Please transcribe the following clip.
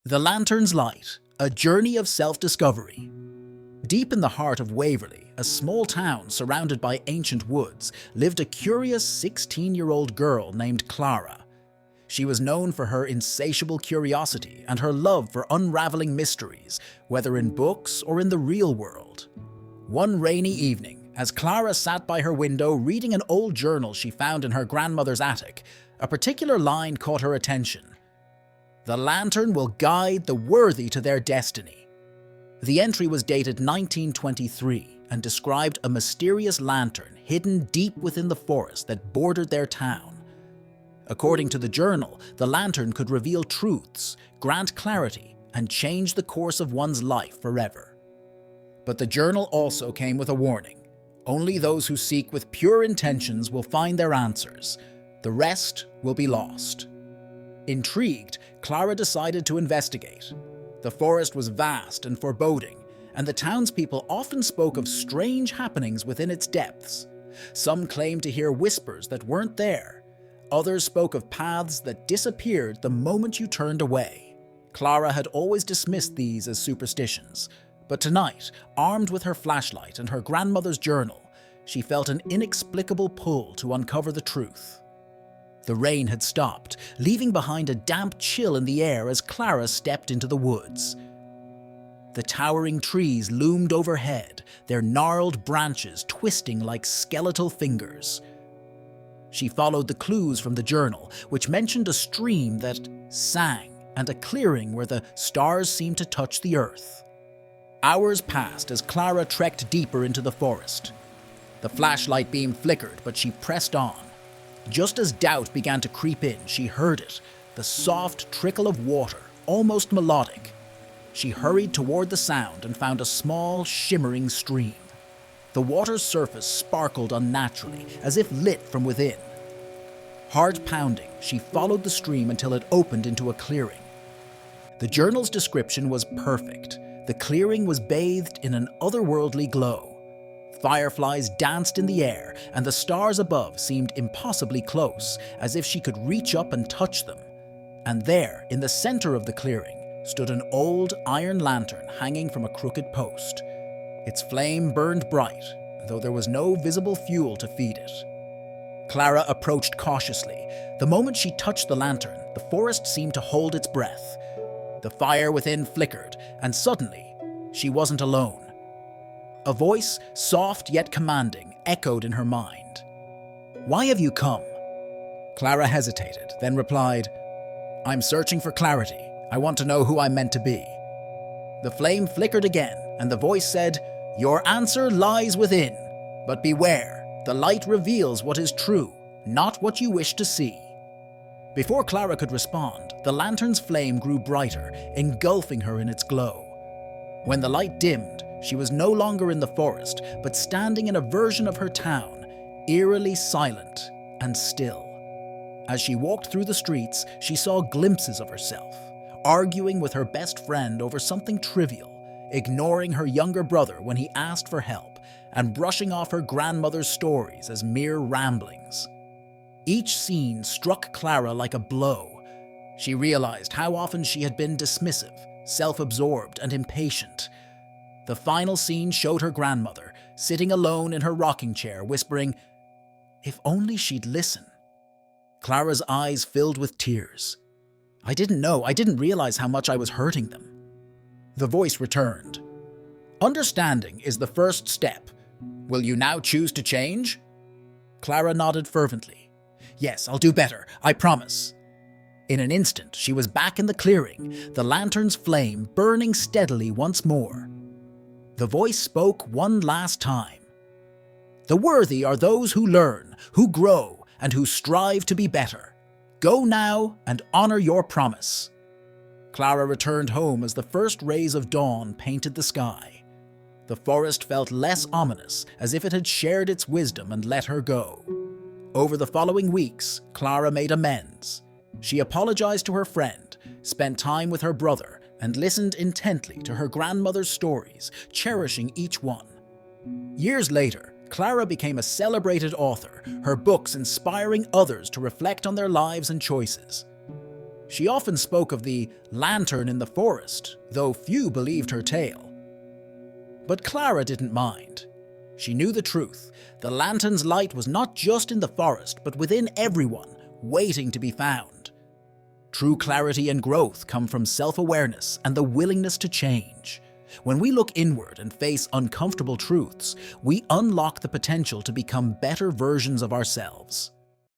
The Lantern's Light, a journey of self-discovery. Deep in the heart of Waverley, a small town surrounded by ancient woods, lived a curious 16-year-old girl named Clara. She was known for her insatiable curiosity and her love for unraveling mysteries, whether in books or in the real world. One rainy evening, as Clara sat by her window reading an old journal she found in her grandmother's attic, a particular line caught her attention. "The lantern will guide the worthy to their destiny." The entry was dated 1923 and described a mysterious lantern hidden deep within the forest that bordered their town. According to the journal, the lantern could reveal truths, grant clarity, and change the course of one's life forever. But the journal also came with a warning. Only those who seek with pure intentions will find their answers. The rest will be lost. Intrigued, Clara decided to investigate. The forest was vast and foreboding, and the townspeople often spoke of strange happenings within its depths. Some claimed to hear whispers that weren't there. Others spoke of paths that disappeared the moment you turned away. Clara had always dismissed these as superstitions, but tonight, armed with her flashlight and her grandmother's journal, she felt an inexplicable pull to uncover the truth. The rain had stopped, leaving behind a damp chill in the air as Clara stepped into the woods. The towering trees loomed overhead, their gnarled branches twisting like skeletal fingers. She followed the clues from the journal, which mentioned a stream that sang and a clearing where the stars seemed to touch the earth. Hours passed as Clara trekked deeper into the forest. The flashlight beam flickered, but she pressed on. Just as doubt began to creep in, she heard it, the soft trickle of water, almost melodic. She hurried toward the sound and found a small, shimmering stream. The water's surface sparkled unnaturally, as if lit from within. Heart pounding, she followed the stream until it opened into a clearing. The journal's description was perfect. The clearing was bathed in an otherworldly glow. Fireflies danced in the air, and the stars above seemed impossibly close, as if she could reach up and touch them. And there, in the center of the clearing, stood an old iron lantern hanging from a crooked post. Its flame burned bright, though there was no visible fuel to feed it. Clara approached cautiously. The moment she touched the lantern, the forest seemed to hold its breath. The fire within flickered, and suddenly, she wasn't alone. A voice, soft yet commanding, echoed in her mind. "Why have you come?" Clara hesitated, then replied, "I'm searching for clarity. I want to know who I'm meant to be." The flame flickered again, and the voice said, "Your answer lies within. But beware, the light reveals what is true, not what you wish to see." Before Clara could respond, the lantern's flame grew brighter, engulfing her in its glow. When the light dimmed, she was no longer in the forest, but standing in a version of her town, eerily silent and still. As she walked through the streets, she saw glimpses of herself, arguing with her best friend over something trivial, ignoring her younger brother when he asked for help, and brushing off her grandmother's stories as mere ramblings. Each scene struck Clara like a blow. She realized how often she had been dismissive, self-absorbed, and impatient. The final scene showed her grandmother, sitting alone in her rocking chair, whispering, "If only she'd listen." Clara's eyes filled with tears. I didn't realize how much I was hurting them." The voice returned. "Understanding is the first step. Will you now choose to change?" Clara nodded fervently. "Yes, I'll do better, I promise." In an instant, she was back in the clearing, the lantern's flame burning steadily once more. The voice spoke one last time. "The worthy are those who learn, who grow, and who strive to be better. Go now and honor your promise." Clara returned home as the first rays of dawn painted the sky. The forest felt less ominous, as if it had shared its wisdom and let her go. Over the following weeks, Clara made amends. She apologized to her friend, spent time with her brother, and listened intently to her grandmother's stories, cherishing each one. Years later, Clara became a celebrated author, her books inspiring others to reflect on their lives and choices. She often spoke of the lantern in the forest, though few believed her tale. But Clara didn't mind. She knew the truth. The lantern's light was not just in the forest, but within everyone, waiting to be found. True clarity and growth come from self-awareness and the willingness to change. When we look inward and face uncomfortable truths, we unlock the potential to become better versions of ourselves.